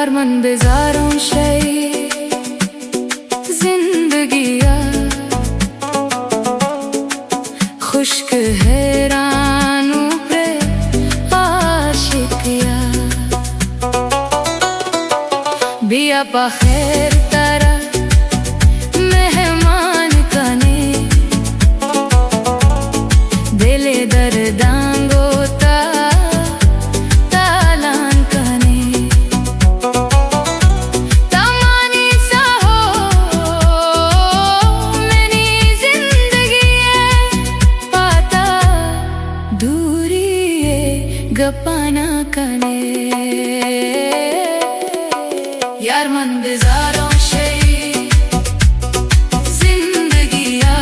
यार मन बेजारों शई जिंदगिया खुश्क हैरानों पे आशिकिया बिया बखैर तारा मेहमान कने दिले दर्दांगो तालान कने तमानी सा हो मेरी जिंदगी पाता दूरी गपाना कने यार मन बेजारों शई जिंदगिया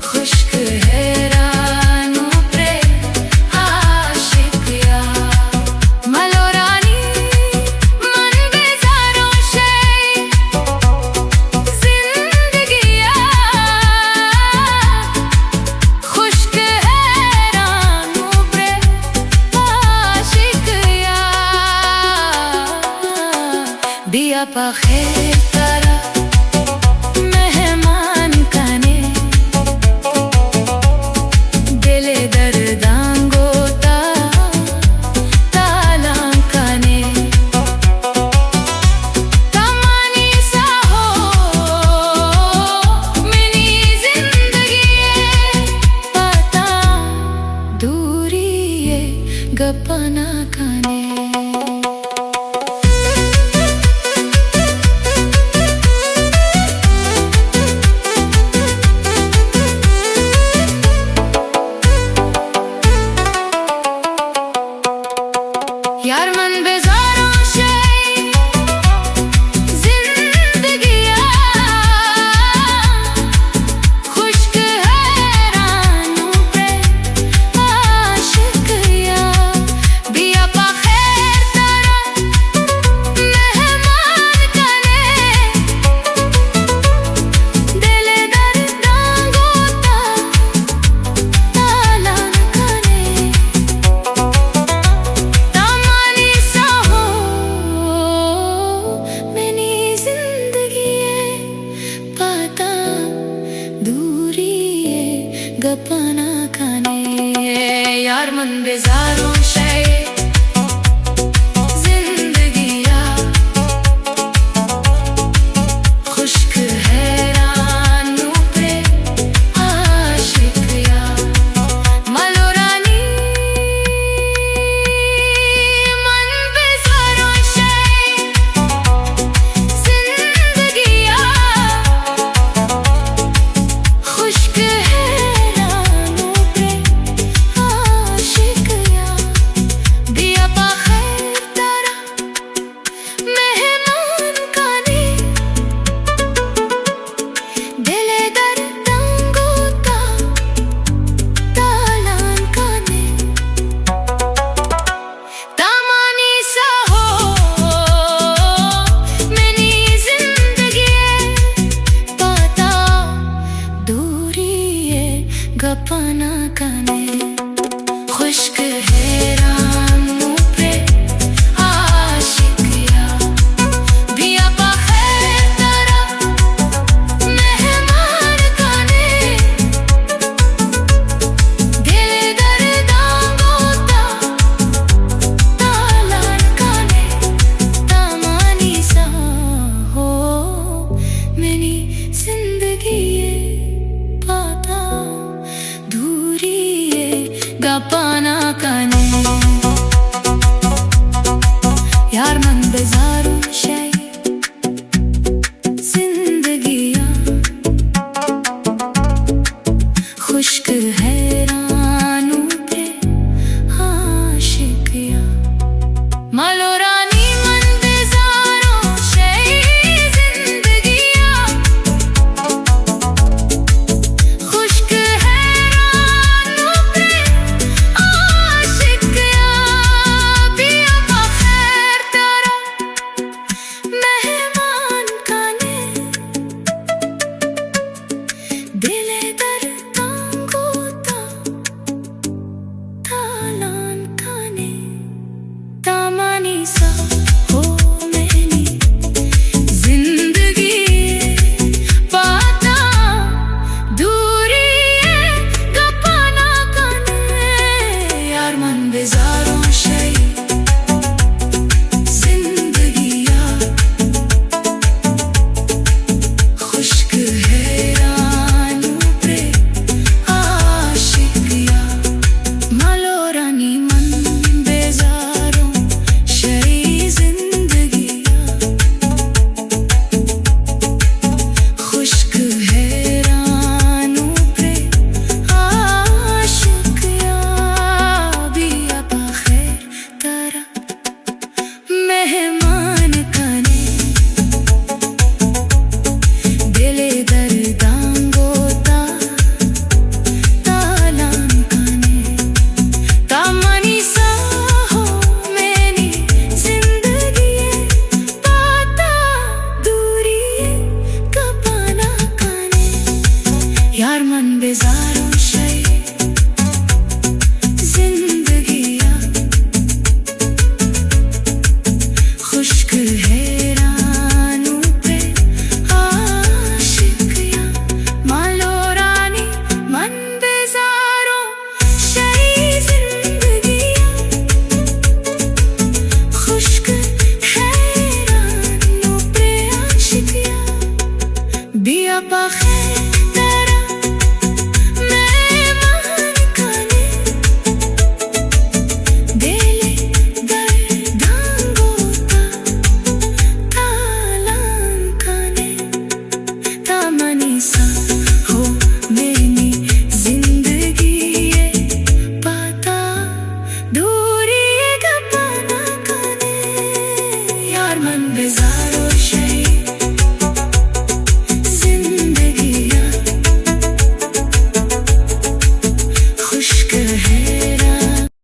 खुश्क हैरानों पे आशिकिया मलोरानी मन बेजारों शई जिंदगिया खुश्क हैरानों पे आशिकिया बिया बखैर तारा मेहमान कने दिले दर्दांगो तालां कने तमानी सा हो मेरी जिंदगी पाता दूरी गपना कने यार मन बेजारों शई जिंदगिया खुश्क हैरानों पे आशिकिया बिया बखैर तारा मेहमान कने दिले दर्दांगो तालां कने तमानी सा हो मेरी जिंदगी पाता दूरी गपना कने यार मन बेजार